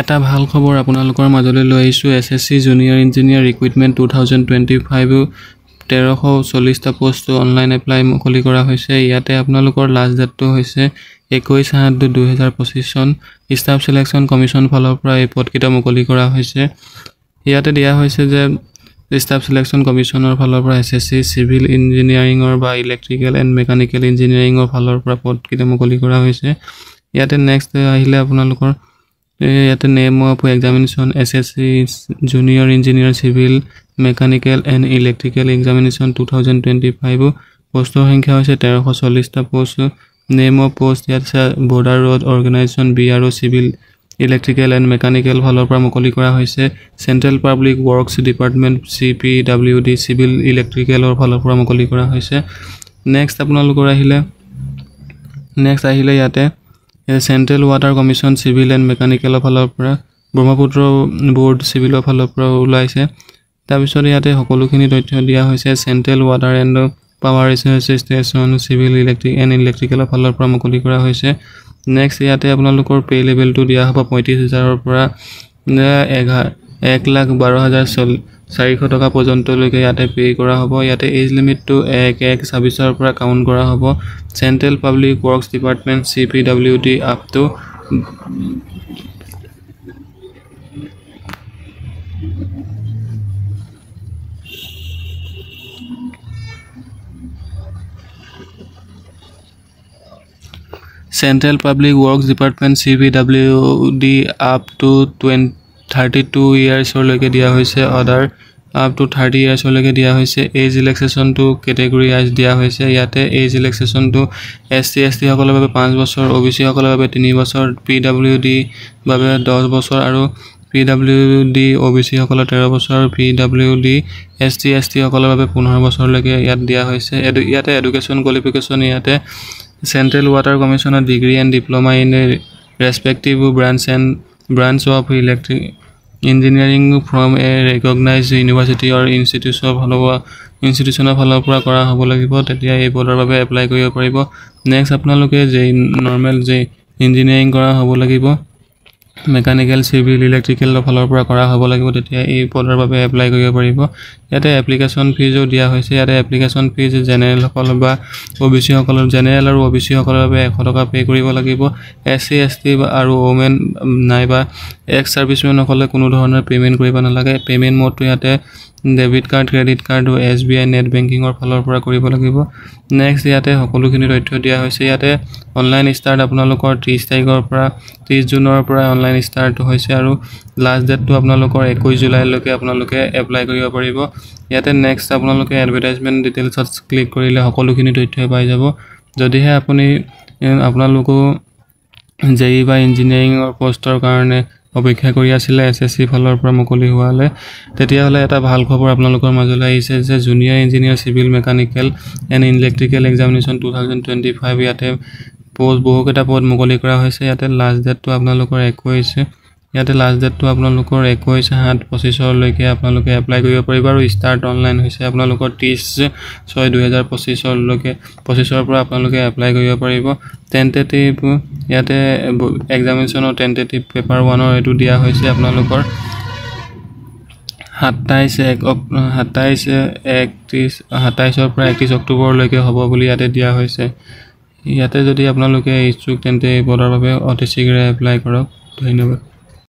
এটা ভাল খবৰ আপোনালোকৰ মাজলৈ লৈ আহিছো এছএছসি জুনিয়ৰ ইঞ্জিনিয়াৰ ৰিক্ৰুটমেন্ট 2025 1340টা পোষ্ট অনলাইন এপ্লাই মুকলি কৰা হৈছে ইয়াতে আপোনালোকৰ লাষ্ট ডেটটো হৈছে 21/7/2025 চন ষ্টাফ সিলেকশন কমিশন ফালৰ পৰা এই পদকেইটা মুকলি কৰা হৈছে ইয়াতে দিয়া হৈছে যে ষ্টাফ সিলেকশন কমিশনৰ ফালৰ পৰা এছএছসি সিভিল ইঞ্জিনিয়াৰিংৰ বা ইলেক্ট্ৰিকেল এণ্ড মেকানিকেল ইঞ্জিনিয়াৰিংৰ ফালৰ পৰা পদকেইটা মুকলি কৰা হৈছে ইয়াতে নেক্সট আহিলে আপোনালোকৰ ইয়াতে name of examination SSC junior engineer civil mechanical and electrical examination 2025 পোষ্টৰ সংখ্যা হৈছে 1340টা পোষ্ট নেম অফ পোষ্ট ইয়াতে border road organisation BRO civil electrical and mechanical ফালৰ পৰা মুকলি কৰা হৈছে central public works department CPWD civil ইলেক্ট্ৰিকেলৰ ফালৰ পৰা মুকলি কৰা হৈছে নেক্সট আপোনালোকৰ আহিলে ইয়াতে central water commission civil and মেকানিকেলৰ ফালৰ পৰা ব্ৰহ্মপুত্ৰ বোৰ্ড সিভিলৰ ফালৰ পৰা ওলাইছে তাৰ পিছত ইয়াতে সকলোখিনি তথ্য দিয়া হৈছে central water and power research station civil electric and ইলেক্ট্ৰিকেলৰ ফালৰ পৰা মুকলি কৰা হৈছে নেক্সট ইয়াতে আপোনালোকৰ পে লেভেলটো দিয়া হ'ব 35000 ৰ পৰা 1,12,400 টকা পৰ্যন্তলৈকে ইয়াতে পে কৰা হ'ব ইয়াতে এজ লিমিটটো 1/1/26 ৰ পৰা কাউন্ট কৰা হ'ব central public works department CPWD up to Central Public Works Department CPWD up to 32 years লৈকে দিয়া হৈছে অৰ্ডাৰ up to 30 years লৈকে দিয়া হৈছে এজ ৰিলেক্সেশন টু ক্যাটেগৰি আইজ দিয়া হৈছে ইয়াতে এজ ৰিলেক্সেশন টু SC/ST সকলৰ বাবে 5 বছৰ OBC সকলৰ বাবে 3 বছৰ PWD বাবে 10 বছৰ আৰু PWD OBC সকলৰ 13 বছৰ PWD SC/ST সকলৰ বাবে 15 বছৰ লৈকে ইয়াত দিয়া হৈছে ইয়াতে এডুকেশ্যন কোৱালিফিকেশ্যন ইয়াতে Central Water Commission degree and diploma in a respective branch of electric engineering from a recognized university or institution of ফালৰ পৰা কৰা হ'ব লাগিব তেতিয়া এই পদৰ বাবে এপ্লাই কৰিব পাৰিব নেক্সট আপোনালোকে যে নৰমাল যে ইঞ্জিনিয়াৰিং কৰা হ'ব লাগিব মেকানিকেল সিভিল ইলেক্ট্ৰিকেল ফালৰ পৰা কৰা হ'ব লাগিব তেতিয়া এই পদৰ বাবে এপ্লাই কৰিব পাৰিব ইয়াতে এপ্লিকেশন ফিজও দিয়া হৈছে ইয়াতে এপ্লিকেশন ফিজ জেনেৰেল সকল বা OBC সকলৰ জেনেৰেল আৰু OBC সকলৰ বাবে 100 টকা পে কৰিব লাগিব SC/ST আৰু ওমেন নাইবা এক্স সাৰ্ভিসমেন সকলে কোনো ধৰণৰ পেমেন্ট কৰিব নালাগে পেমেন্ট মোডটো ইয়াতে ডেবিট কাৰ্ড ক্ৰেডিট কাৰ্ড আৰু SBI নেট বেংকিংৰ ফালৰ পৰা কৰিব লাগিব নেক্সট ইয়াতে সকলোখিনি তথ্য দিয়া হৈছে ইয়াতে অনলাইন ষ্টাৰ্ট আপোনালোকৰ 30 তাৰিখৰ পৰা 30 জুনৰ পৰা অনলাইন ষ্টাৰ্ট হৈছে আৰু লাষ্ট ডেটটো আপোনালোকৰ 21 জুলাইলৈকে আপোনালোকে এপ্লাই কৰিব পাৰিব ইয়াতে নেক্সট আপোনালোকে এডভাৰটাইজমেন্ট ডিটেইলছত ক্লিক কৰিলে সকলোখিনি তথ্য পাই যাব যদিহে আপোনালোকো জেই বা ইঞ্জিনিয়াৰিংৰ পোষ্টৰ কাৰণে অপেক্ষা কৰি আছিল এছএছসি ফালৰ পৰা মুকলি হোৱালে তেতিয়া হলে এটা ভাল খবৰ আপোনালোকৰ মাজলৈ আহিছে যে junior engineer civil mechanical and electrical examination 2025 ইয়াতে পোষ্ট বহুকেইটা পদ মুকলি কৰা হৈছে ইয়াতে লাষ্ট ডেটটো আপোনালোকৰ 21 ইয়াতে লাষ্ট ডেটটো আপোনালোকৰ 21/7/25 লৈকে আপোনালোকে এপ্লাই কৰিব পাৰিব আৰু ষ্টাৰ্ট অনলাইন হৈছে আপোনালোকৰ 30/6/2025 লৈকে 25 ৰ পৰা আপোনালোকে এপ্লাই কৰিব পাৰিব টেন্টেটিভ ইয়াতে এক্সামিনেশনৰ টেন্টেটিভ পেপাৰ 1 ৰ এটো দিয়া হৈছে আপোনালোকৰ 27 ৰ পৰা 31 অক্টোবৰ লৈকে হ'ব বুলি ইয়াতে দিয়া হৈছে ইয়াতে যদি আপোনালোকে ইচ্ছুক তেন্তে এই পদৰ বাবে অতি শীঘ্ৰে এপ্লাই কৰক ধন্যবাদ